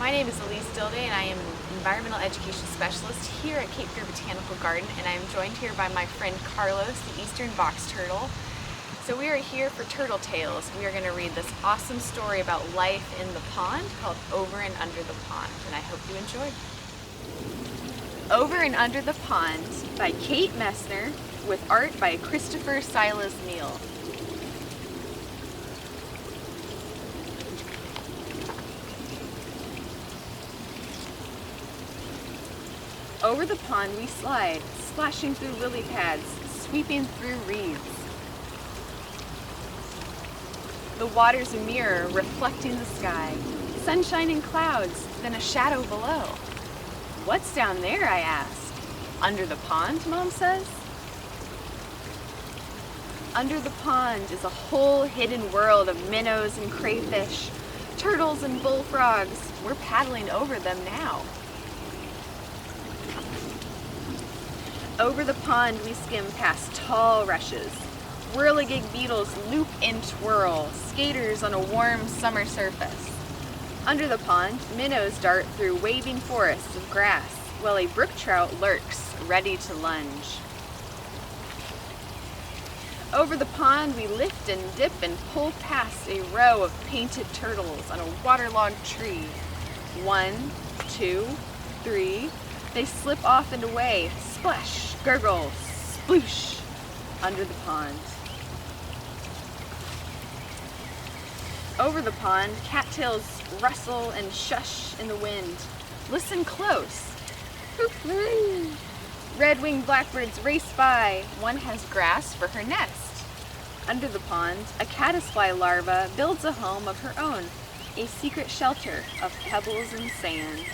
My name is Elise Dilday, and I am an environmental education specialist here at Cape Fear Botanical Garden, and I am joined here by my friend Carlos, the eastern box turtle. So we are here for Turtle Tales. We are going to read this awesome story about life in the pond called Over and Under the Pond, and I hope you enjoy. Over and Under the Pond by Kate Messner, with art by Christopher Silas Neal. Over the pond we slide, splashing through lily pads, sweeping through reeds. The water's a mirror reflecting the sky, sunshine and clouds, then a shadow below. What's down there, I ask. Under the pond, Mom says. Under the pond is a whole hidden world of minnows and crayfish, turtles and bullfrogs. We're paddling over them now. Over the pond we skim past tall rushes. Whirligig beetles loop and twirl, skaters on a warm summer surface. Under the pond, minnows dart through waving forests of grass, while a brook trout lurks, ready to lunge. Over the pond we lift and dip and pull past a row of painted turtles on a waterlogged tree. 1, 2, 3, they slip off and away, splash, gurgle, sploosh, under the pond. Over the pond, cattails rustle and shush in the wind. Listen close. Red-winged blackbirds race by. One has grass for her nest. Under the pond, a caddisfly larva builds a home of her own, a secret shelter of pebbles and sand.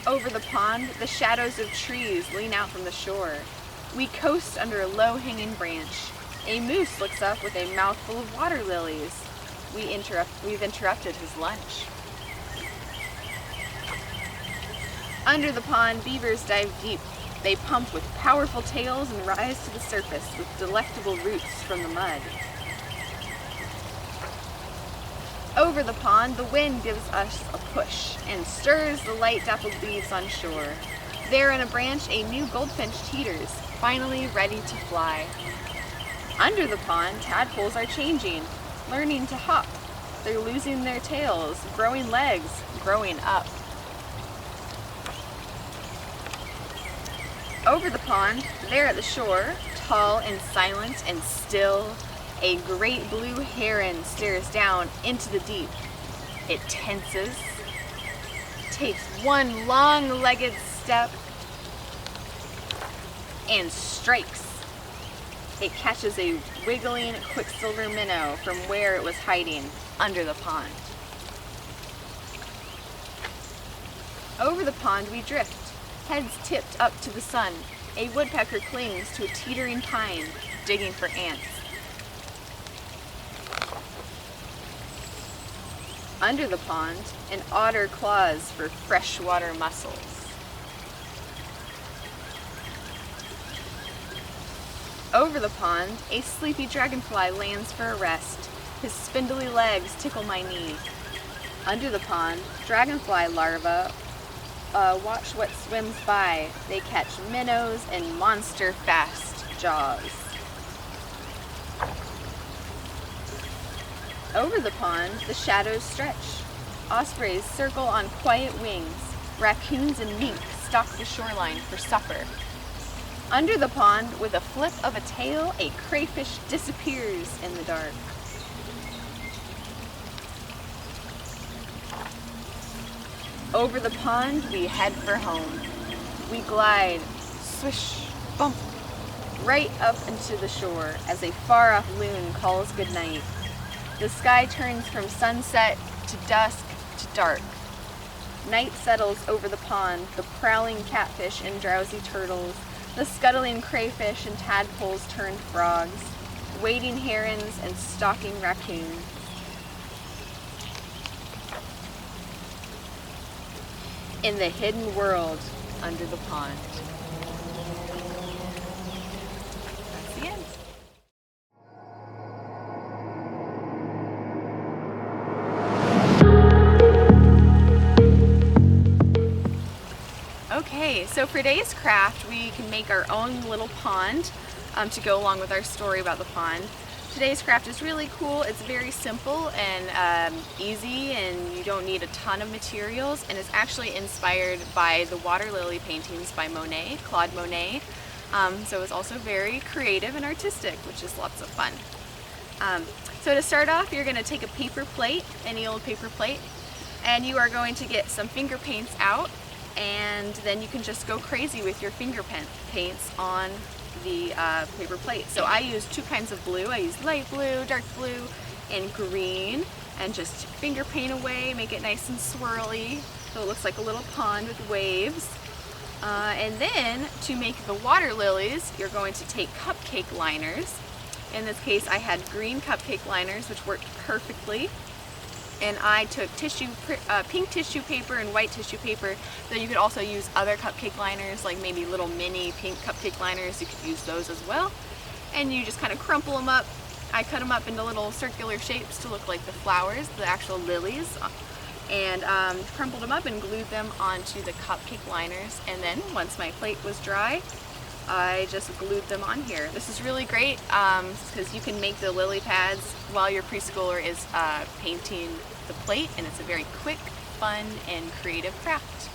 Over the pond, the shadows of trees lean out from the shore. We coast under a low-hanging branch. A moose looks up with a mouthful of water lilies. We've interrupted his lunch. Under the pond, beavers dive deep. They pump with powerful tails and rise to the surface with delectable roots from the mud. Over the pond, the wind gives us a push and stirs the light dappled leaves on shore. There in a branch, a new goldfinch teeters, finally ready to fly. Under the pond, tadpoles are changing, learning to hop. They're losing their tails, growing legs, growing up. Over the pond, there at the shore, tall and silent and still, a great blue heron stares down into the deep. It tenses, takes one long-legged step, and strikes. It catches a wiggling quicksilver minnow from where it was hiding, under the pond. Over the pond we drift, heads tipped up to the sun. A woodpecker clings to a teetering pine, digging for ants. Under the pond, an otter claws for freshwater mussels. Over the pond, a sleepy dragonfly lands for a rest. His spindly legs tickle my knee. Under the pond, dragonfly larvae watch what swims by. They catch minnows and monster-fast jaws. Over the pond, the shadows stretch. Ospreys circle on quiet wings. Raccoons and mink stalk the shoreline for supper. Under the pond, with a flip of a tail, a crayfish disappears in the dark. Over the pond, we head for home. We glide, swish, bump, right up into the shore as a far-off loon calls goodnight. The sky turns from sunset to dusk to dark. Night settles over the pond, the prowling catfish and drowsy turtles, the scuttling crayfish and tadpoles turned frogs, wading herons and stalking raccoons. In the hidden world under the pond. That's the end. So for today's craft, we can make our own little pond to go along with our story about the pond. Today's craft is really cool. It's very simple and easy, and you don't need a ton of materials, and it's actually inspired by the water lily paintings by Monet, Claude Monet. So it's also very creative and artistic, which is lots of fun. So to start off, you're going to take a paper plate, any old paper plate, and you are going to get some finger paints out, and then you can just go crazy with your finger paints on the paper plate. So I use two kinds of blue. I use light blue, dark blue, and green, and just finger paint away, make it nice and swirly so it looks like a little pond with waves. And then to make the water lilies, you're going to take cupcake liners. In this case, I had green cupcake liners, which worked perfectly. And I took pink tissue paper and white tissue paper. So you could also use other cupcake liners, like maybe little mini pink cupcake liners. You could use those as well. And you just kind of crumple them up. I cut them up into little circular shapes to look like the flowers, the actual lilies. And crumpled them up and glued them onto the cupcake liners. And then once my plate was dry, I just glued them on here. This is really great because you can make the lily pads while your preschooler is painting the plate, and it's a very quick, fun, and creative craft.